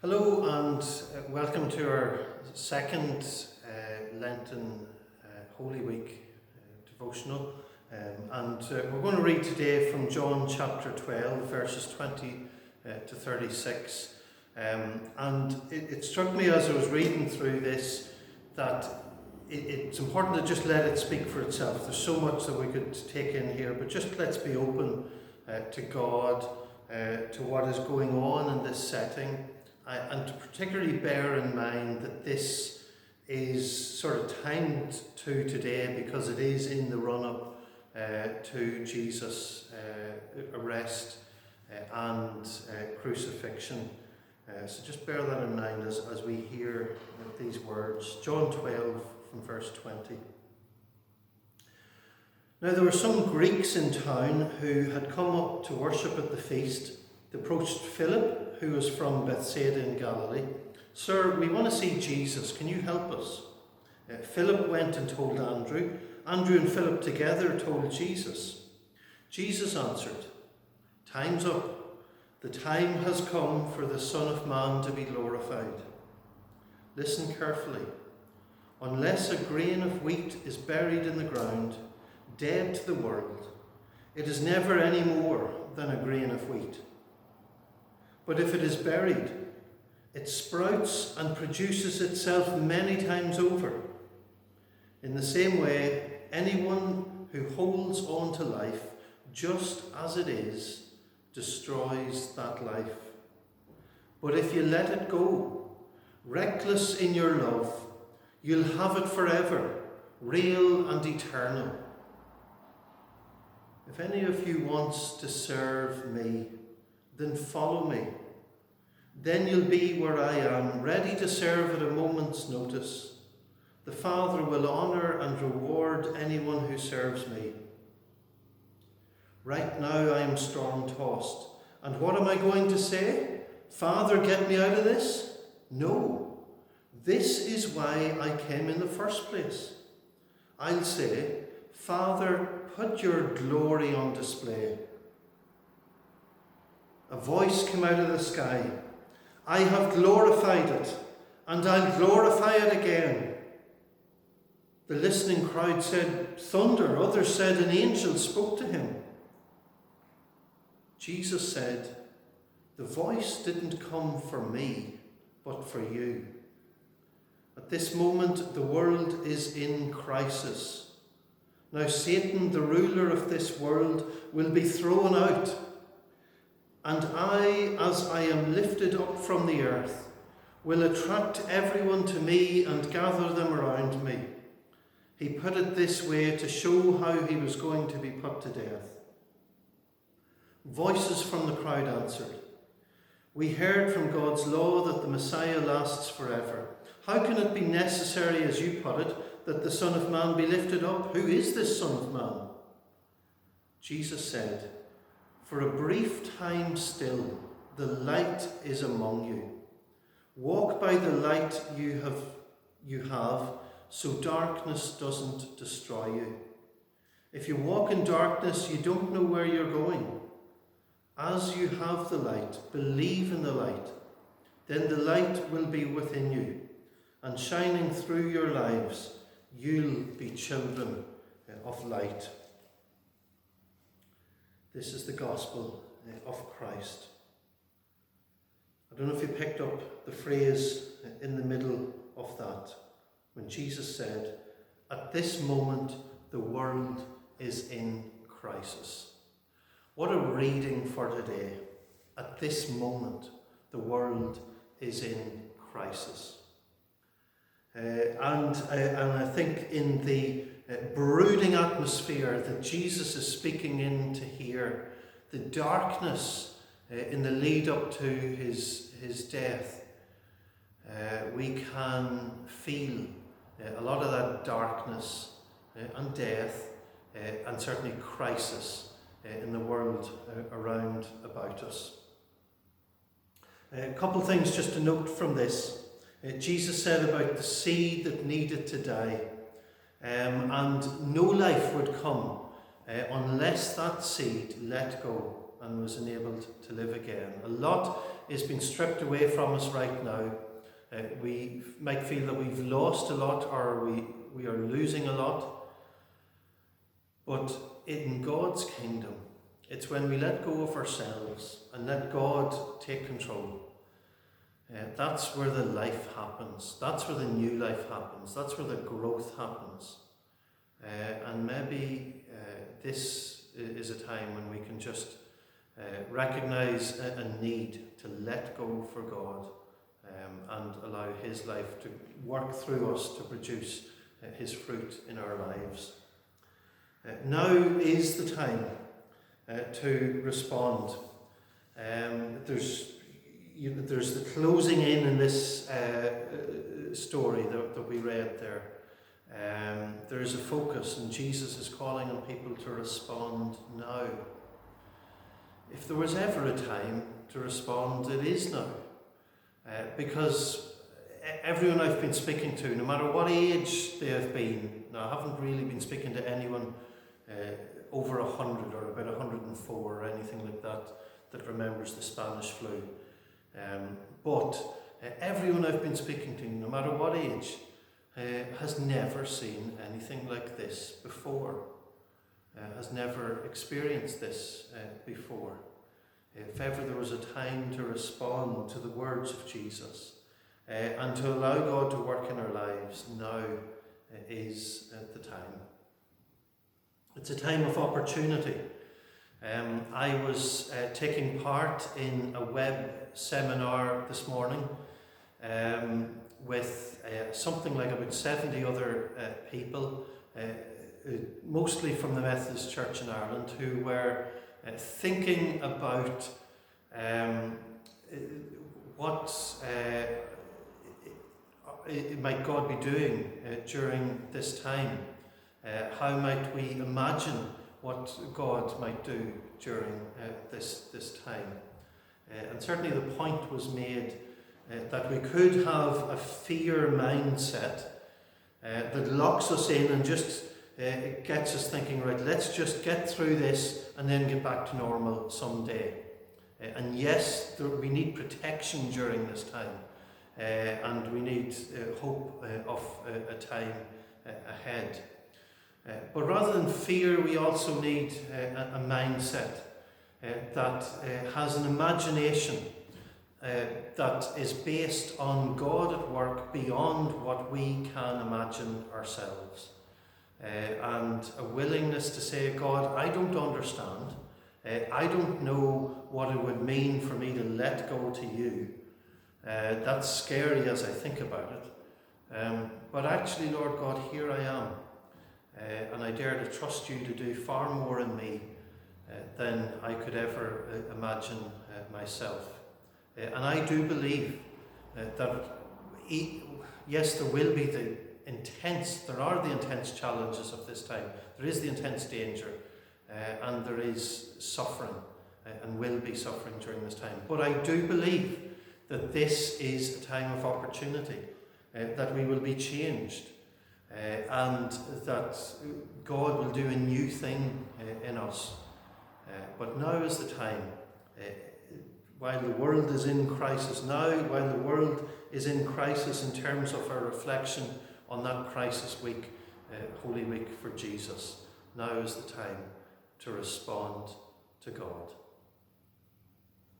Hello and welcome to our second Lenten Holy Week devotional. We're going to read today from John chapter 12, verses 20 to 36. It struck me as I was reading through this that it's important to just let it speak for itself. There's so much that we could take in here, but just let's be open to God, to what is going on in this setting. And to particularly bear in mind that this is sort of timed to today because it is in the run-up to Jesus' arrest and crucifixion. So just bear that in mind as we hear these words. John 12 from verse 20. Now there were some Greeks in town who had come up to worship at the feast. They approached Philip, who was from Bethsaida in Galilee. "Sir, we want to see Jesus. Can you help us?" Philip went and told Andrew. Andrew and Philip together told Jesus. Jesus answered, "Time's up. The time has come for the Son of Man to be glorified. Listen carefully. Unless a grain of wheat is buried in the ground, dead to the world, it is never any more than a grain of wheat. But if it is buried, it sprouts and produces itself many times over. In the same way, anyone who holds on to life just as it is destroys that life. But if you let it go, reckless in your love, you'll have it forever, real and eternal. If any of you wants to serve me, then follow me. Then you'll be where I am, ready to serve at a moment's notice. The Father will honour and reward anyone who serves me. Right now I am storm-tossed. And what am I going to say? Father, get me out of this? No. This is why I came in the first place. I'll say, Father, put your glory on display." A voice came out of the sky. "I have glorified it, and I'll glorify it again." The listening crowd said, "Thunder." Others said, "An angel spoke to him." Jesus said, "The voice didn't come for me, but for you. At this moment, the world is in crisis. Now Satan, the ruler of this world, will be thrown out. And I, as I am lifted up from the earth, will attract everyone to me and gather them around me." He put it this way to show how he was going to be put to death. Voices from the crowd answered, "We heard from God's law that the Messiah lasts forever. How can it be necessary, as you put it, that the Son of Man be lifted up? Who is this Son of Man?" Jesus said, "For a brief time still, the light is among you. Walk by the light you have, so darkness doesn't destroy you. If you walk in darkness, you don't know where you're going. As you have the light, believe in the light. Then the light will be within you, and shining through your lives, you'll be children of light." This is the gospel of Christ. I don't know if you picked up the phrase in the middle of that, when Jesus said, "At this moment, the world is in crisis." What a reading for today. At this moment, the world is in crisis. And I think in the brooding atmosphere that Jesus is speaking into here, the darkness in the lead up to his death, we can feel a lot of that darkness and death and certainly crisis in the world around about us. A couple of things just to note from this. Jesus said about the seed that needed to die, and no life would come unless that seed let go and was enabled to live again. A lot is being stripped away from us right now. We might feel that we've lost a lot, or we are losing a lot. But in God's kingdom, it's when we let go of ourselves and let God take control. That's where the life happens. That's where the new life happens. That's where the growth happens. And maybe this is a time when we can just recognize a need to let go for God and allow His life to work through us to produce His fruit in our lives. Now is the time to respond. There's the closing in this story that we read there. There is a focus, and Jesus is calling on people to respond now. If there was ever a time to respond, it is now. Because everyone I've been speaking to, no matter what age they have been, now I haven't really been speaking to anyone over 100 or about 104 or anything like that remembers the Spanish flu. But everyone I've been speaking to, no matter what age, has never seen anything like this before, has never experienced this before. If ever there was a time to respond to the words of Jesus and to allow God to work in our lives, now is the time. It's a time of opportunity. I was taking part in a web seminar this morning with something like about 70 other people, mostly from the Methodist Church in Ireland, who were thinking about what might God be doing during this time. How might we imagine what God might do during this time? And certainly the point was made that we could have a fear mindset that locks us in and just gets us thinking, right, let's just get through this and then get back to normal someday. And yes, we need protection during this time, and we need hope of a time ahead. But rather than fear, we also need a mindset that has an imagination that is based on God at work beyond what we can imagine ourselves. And a willingness to say, God, I don't understand. I don't know what it would mean for me to let go to you. That's scary as I think about it. But actually, Lord God, here I am. And I dare to trust you to do far more in me than I could ever imagine myself. And I do believe that, yes, there will be there are the intense challenges of this time. There is the intense danger, and there is suffering, and will be suffering during this time. But I do believe that this is a time of opportunity, that we will be changed, and that God will do a new thing in us. But now is the time, while the world is in crisis, while the world is in crisis in terms of our reflection on that crisis week, Holy Week for Jesus, now is the time to respond to God.